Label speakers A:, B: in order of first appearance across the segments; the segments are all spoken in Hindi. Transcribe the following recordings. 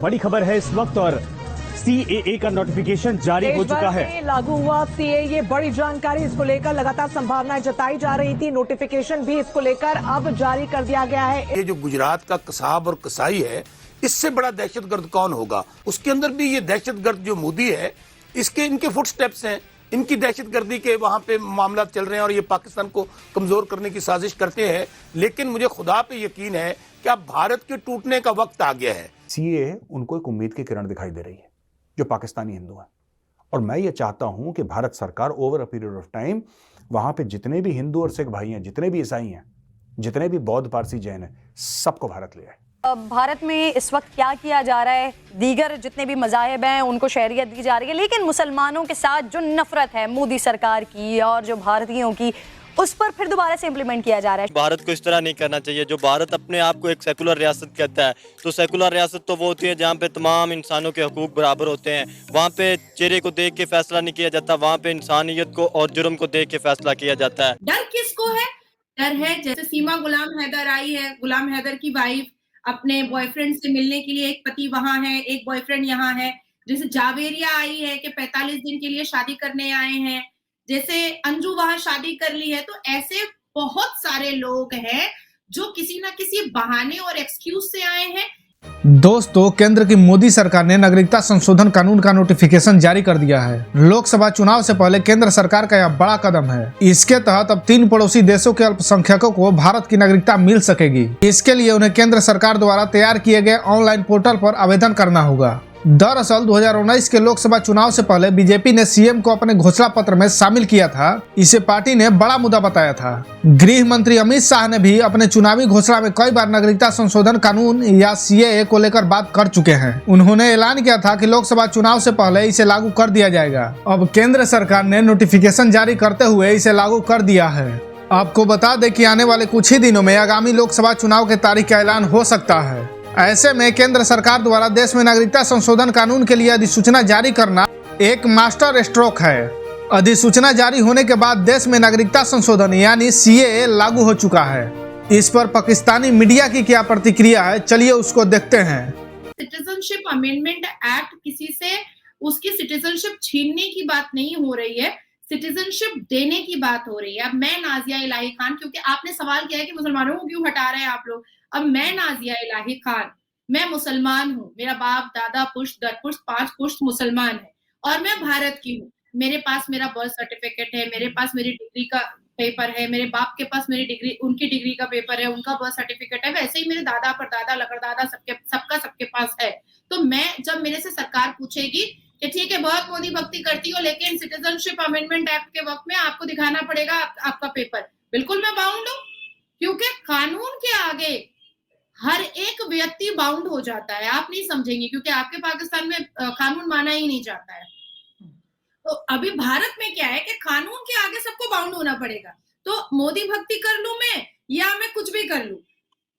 A: बड़ी खबर है इस वक्त और सीएए का नोटिफिकेशन जारी हो चुका है।
B: लागू हुआ सीएए, ये बड़ी जानकारी। इसको लेकर लगातार संभावनाएं जताई जा रही थी। नोटिफिकेशन भी इसको लेकर अब जारी कर दिया गया है।
C: ये जो गुजरात का कसाब और कसाई है, इससे बड़ा दहशतगर्द कौन होगा? उसके अंदर भी ये दहशतगर्द जो मोदी है, इनके फुटस्टेप्स हैं, इनकी दहशतगर्दी के वहां पे मामला चल रहे हैं और ये पाकिस्तान को कमजोर करने की साजिश करते हैं। लेकिन मुझे खुदा पे यकीन है कि अब भारत के टूटने का वक्त आ गया है।
D: सीएए उनको एक उम्मीद की किरण दिखाई दे रही है जो पाकिस्तानी हिंदू हैं, और मैं ये चाहता हूं कि भारत सरकार over a period of time वहां पे जितने भी हिंदू और सिख भाई हैं, जितने भी ईसाई हैं, जितने भी बौद्ध पारसी जैन हैं, सबको भारत ले आए।
E: भारत में इस वक्त क्या किया जा रहा है? दीगर जितने भी मज़ाहिब हैं उनको शहरियत दी जा रही है, लेकिन मुसलमानों के साथ जो नफरत है मोदी सरकार की और जो भारतीयों की, उस पर फिर दोबारा से इम्प्लीमेंट किया जा रहा है।
F: भारत को इस तरह नहीं करना चाहिए। जो भारत अपने आप को एक सेकुलर रियासत कहता है, तो सेकुलर रियासत तो वो होती है जहाँ पे तमाम इंसानों के हकूक बराबर होते हैं। वहाँ पे चेहरे को देख के फैसला नहीं किया जाता, वहाँ पे इंसानियत को और जुर्म को देख के फैसला किया जाता है।
G: डर किसको है? डर है जैसे सीमा गुलाम हैदर आई है, गुलाम हैदर की वाइफ अपने बॉयफ्रेंड से मिलने के लिए, एक पति वहां है, एक बॉयफ्रेंड यहाँ है। जैसे जावेरिया आई है कि 45 दिन के लिए शादी करने आए हैं। जैसे अंजू वहां शादी कर ली है। तो ऐसे बहुत सारे लोग हैं जो किसी ना किसी बहाने और एक्सक्यूज से आए हैं।
H: दोस्तों, केंद्र की मोदी सरकार ने नागरिकता संशोधन कानून का नोटिफिकेशन जारी कर दिया है। लोकसभा चुनाव से पहले केंद्र सरकार का यह बड़ा कदम है। इसके तहत अब 3 पड़ोसी देशों के अल्पसंख्यकों को भारत की नागरिकता मिल सकेगी। इसके लिए उन्हें केंद्र सरकार द्वारा तैयार किए गए ऑनलाइन पोर्टल पर आवेदन करना होगा। दरअसल 2019 के लोकसभा चुनाव से पहले बीजेपी ने सीएम को अपने घोषणा पत्र में शामिल किया था। इसे पार्टी ने बड़ा मुद्दा बताया था। गृह मंत्री अमित शाह ने भी अपने चुनावी घोषणा में कई बार नागरिकता संशोधन कानून या सीएए को लेकर बात कर चुके हैं। उन्होंने ऐलान किया था कि लोकसभा चुनाव से पहले इसे लागू कर दिया जाएगा। अब केंद्र सरकार ने नोटिफिकेशन जारी करते हुए इसे लागू कर दिया है। आपको बता दें कि आने वाले कुछ ही दिनों में आगामी लोकसभा चुनाव की तारीख का ऐलान हो सकता है। ऐसे में केंद्र सरकार द्वारा देश में नागरिकता संशोधन कानून के लिए अधिसूचना जारी करना एक मास्टर स्ट्रोक है। अधिसूचना जारी होने के बाद देश में नागरिकता संशोधन यानी सीएए लागू हो चुका है। इस पर पाकिस्तानी मीडिया की क्या प्रतिक्रिया है, चलिए उसको देखते हैं।
G: सिटीजनशिप अमेंडमेंट एक्ट किसी से उसकी सिटीजनशिप छीनने की बात नहीं हो रही है, सिटीजनशिप देने की बात हो रही है। अब मैं नाजिया इलाही खान, क्योंकि आपने सवाल किया है कि मुसलमानों को क्यों हटा रहे हैं आप लोग। अब मैं नाजिया इलाही खान, मैं मुसलमान हूँ। मेरा बाप दादा पुश्त दर पुश्त 5 पुश्त मुसलमान है और मैं भारत की हूँ। मेरे पास मेरा बर्थ सर्टिफिकेट है, मेरे पास मेरी डिग्री का पेपर है, मेरे बाप के पास मेरी डिग्री, उनकी डिग्री का पेपर है, उनका बर्थ सर्टिफिकेट है। वैसे ही मेरे दादा परदादा लकड़दादा सबके पास है। तो मैं जब मेरे से सरकार पूछेगी कि ठीक है बहुत मोदी भक्ति करती हो, लेकिन सिटीजनशिप अमेंडमेंट एक्ट के वक्त में आपको दिखाना पड़ेगा आपका पेपर, बिल्कुल मैं बाउंड हूँ। क्योंकि कानून के आगे हर एक व्यक्ति बाउंड हो जाता है। आप नहीं समझेंगे क्योंकि आपके पाकिस्तान में कानून माना ही नहीं जाता है। तो अभी भारत में क्या है कि कानून के आगे सबको बाउंड होना पड़ेगा। तो मोदी भक्ति कर लूं मैं या मैं कुछ भी कर लूं,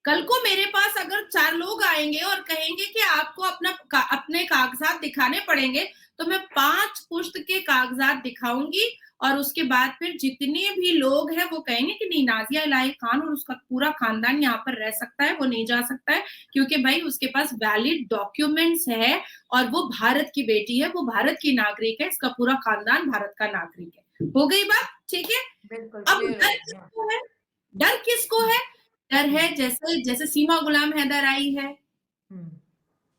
G: कल को मेरे पास अगर 4 लोग आएंगे और कहेंगे कि आपको अपने कागजात दिखाने पड़ेंगे, तो मैं 5 पुश्त के कागजात दिखाऊंगी और उसके बाद फिर जितने भी लोग हैं वो कहेंगे कि नहीं, नाजिया इलाही खान और उसका पूरा खानदान यहाँ पर रह सकता है, वो नहीं जा सकता है क्योंकि भाई उसके पास वैलिड डॉक्यूमेंट्स है और वो भारत की बेटी है, वो भारत की नागरिक है, इसका पूरा खानदान भारत का नागरिक है। हो गई बात, ठीक है। अब डर किसको है? डर किसको है? डर है जैसे सीमा गुलाम हैदर आई है,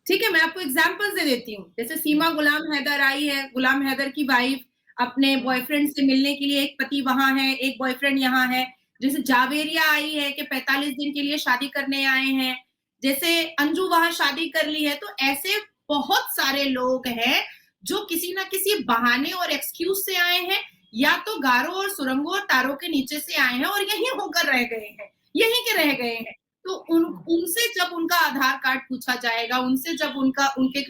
G: ठीक है। मैं आपको एग्जांपल्स दे देती हूँ। जैसे सीमा गुलाम हैदर आई है, गुलाम हैदर की वाइफ अपने बॉयफ्रेंड से मिलने के लिए, एक पति वहां है, एक बॉयफ्रेंड यहाँ है। जैसे जावेरिया आई है कि 45 दिन के लिए शादी करने आए हैं। जैसे अंजू वहां शादी कर ली है। तो ऐसे बहुत सारे लोग हैं जो किसी ना किसी बहाने और एक्सक्यूज से आए हैं, या तो गारों और सुरंगों और तारों के नीचे से आए हैं और यहीं होकर रह गए हैं, यहीं के रह गए हैं। तो उनसे जब उनका आधार कार्ड पूछा जाएगा, उनसे जब उनके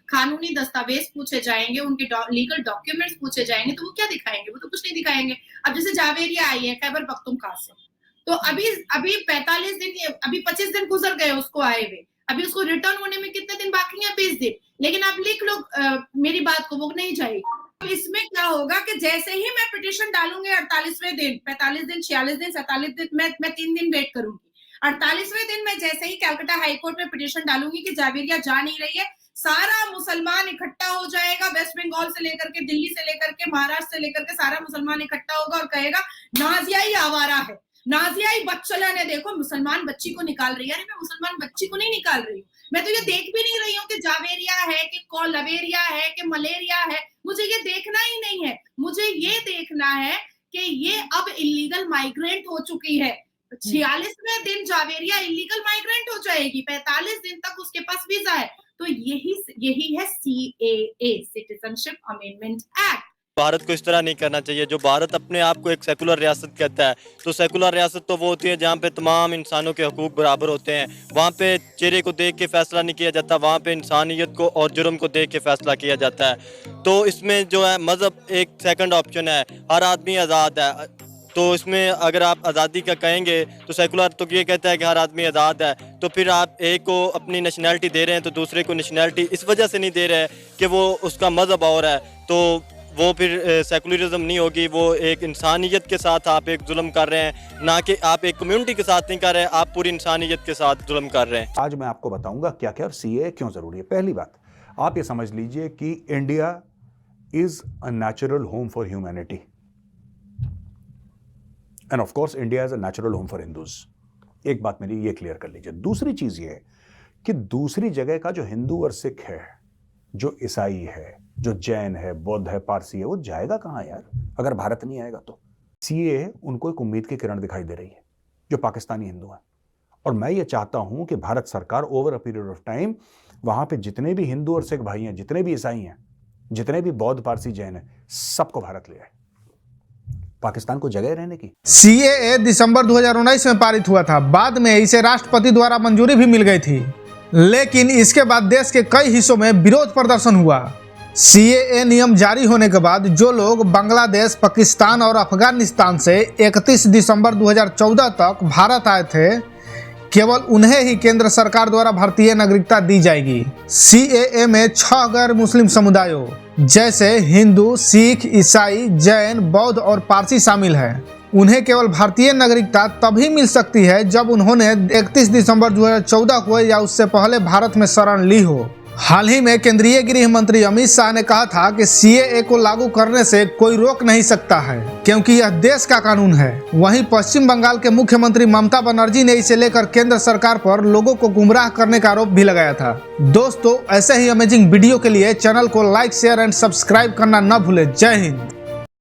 G: कानूनी दस्तावेज पूछे जाएंगे, उनके लीगल डॉक्यूमेंट्स पूछे जाएंगे, तो वो क्या दिखाएंगे? वो तो कुछ नहीं दिखाएंगे। अब जैसे जावेरिया आई है खैबर पख्तूनख्वा से, तो अभी 45 दिन, अभी 25 दिन गुजर गए उसको आए हुए, अभी उसको रिटर्न होने में कितने दिन बाकी हैं? 20 दिन। लेकिन आप लिख लो मेरी बात को, वो नहीं जाएगी। अब इसमें क्या होगा कि जैसे ही मैं पिटीशन डालूंगी 48वें दिन, 45 दिन, 46 दिन, 47 दिन, मैं 3 दिन वेट करूंगी। 48वें दिन मैं जैसे ही कलकत्ता हाईकोर्ट में पिटीशन डालूंगी कि जावेरिया जा नहीं रही है, सारा मुसलमान इकट्ठा हो जाएगा, वेस्ट बंगाल से लेकर के, दिल्ली से लेकर के, महाराष्ट्र से लेकर के सारा मुसलमान इकट्ठा होगा और कहेगा नाजिया ही आवारा है, नाजिया ही बच्चलन है, देखो मुसलमान बच्ची को निकाल रही है। अरे मैं मुसलमान बच्ची को नहीं निकाल रही हूँ, मैं तो ये देख भी नहीं रही हूँ कि जावेरिया है कि लवेरिया है कि मलेरिया है, मुझे ये देखना ही नहीं है। मुझे ये देखना है कि ये अब इलीगल माइग्रेंट हो चुकी है। 46वें दिन जावेरिया इलीगल माइग्रेंट हो जाएगी, 45 दिन तक उसके पास वीजा है। तो यही है CAA, citizenship amendment act.
F: Bharat को इस तरह नहीं करना चाहिए। जो भारत अपने आप को एक सेकुलर रियासत कहता है, तो सेकुलर रियासत तो वो होती है जहाँ पे तमाम इंसानों के हकूक बराबर होते हैं। वहाँ पे चेहरे को देख के फैसला नहीं किया जाता, वहाँ पे इंसानियत को और जुर्म को देख के फैसला किया जाता है। तो इसमें जो है मज़हब एक सेकंड ऑप्शन है, हर आदमी आज़ाद है। तो इसमें अगर आप आज़ादी का कहेंगे तो सेकुलर तो ये कहता है कि हर आदमी आज़ाद है, तो फिर आप एक को अपनी नेशनैलिटी दे रहे हैं तो दूसरे को नेशनैलिटी इस वजह से नहीं दे रहे कि वो उसका मज़हब और है, तो वो फिर सेकुलरिज्म नहीं होगी। वो एक इंसानियत के साथ आप एक जुल्म कर रहे हैं, ना कि आप एक कम्युनिटी के साथ नहीं कर रहे हैं, आप पूरी इंसानियत के साथ जुल्म कर रहे हैं।
D: आज मैं आपको बताऊंगा क्या क्या और CAA क्यों जरूरी है। पहली बात, आप ये समझ लीजिए कि India is a natural home for humanity end of course India is a natural home for Hindus. एक बात मेरी ये क्लियर कर लीजिए। दूसरी चीज ये कि दूसरी जगह का जो हिंदू और सिख है, जो ईसाई है, जो जैन है, बौद्ध है, पारसी है, वो जाएगा कहाँ यार अगर भारत नहीं आएगा तो। CAA उनको एक उम्मीद की किरण दिखाई दे रही है जो पाकिस्तानी हिंदू हैं, और मैं ये चाहता हूं कि भारत सरकार over a period of time वहां पे जितने भी हिंदू और सिख भाई हैं, जितने भी ईसाई हैं, जितने भी बौद्ध पारसी जैन हैं, सबको भारत ले आए, पाकिस्तान को जगह रहने की।
H: CAA दिसंबर 2019 में पारित हुआ था। बाद में इसे राष्ट्रपति द्वारा मंजूरी भी मिल गई थी, लेकिन इसके बाद देश के कई हिस्सों में विरोध प्रदर्शन हुआ। CAA नियम जारी होने के बाद जो लोग बांग्लादेश, पाकिस्तान और अफगानिस्तान से 31 दिसंबर 2014 तक भारत आए थे, केवल उन्हें ही केंद्र सरकार द्वारा भारतीय नागरिकता दी जाएगी। CAA में 6 गैर मुस्लिम समुदायों जैसे हिंदू, सिख, ईसाई, जैन, बौद्ध और पारसी शामिल हैं। उन्हें केवल भारतीय नागरिकता तभी मिल सकती है जब उन्होंने 31 दिसंबर 2014 को या उससे पहले भारत में शरण ली हो। हाल ही में केंद्रीय गृह मंत्री अमित शाह ने कहा था कि CAA को लागू करने से कोई रोक नहीं सकता है, क्योंकि यह देश का कानून है। वहीं पश्चिम बंगाल के मुख्यमंत्री ममता बनर्जी ने इसे लेकर केंद्र सरकार पर लोगों को गुमराह करने का आरोप भी लगाया था। दोस्तों, ऐसे ही अमेजिंग वीडियो के लिए चैनल को लाइक, शेयर एंड सब्सक्राइब करना न भूलें। जय हिंद।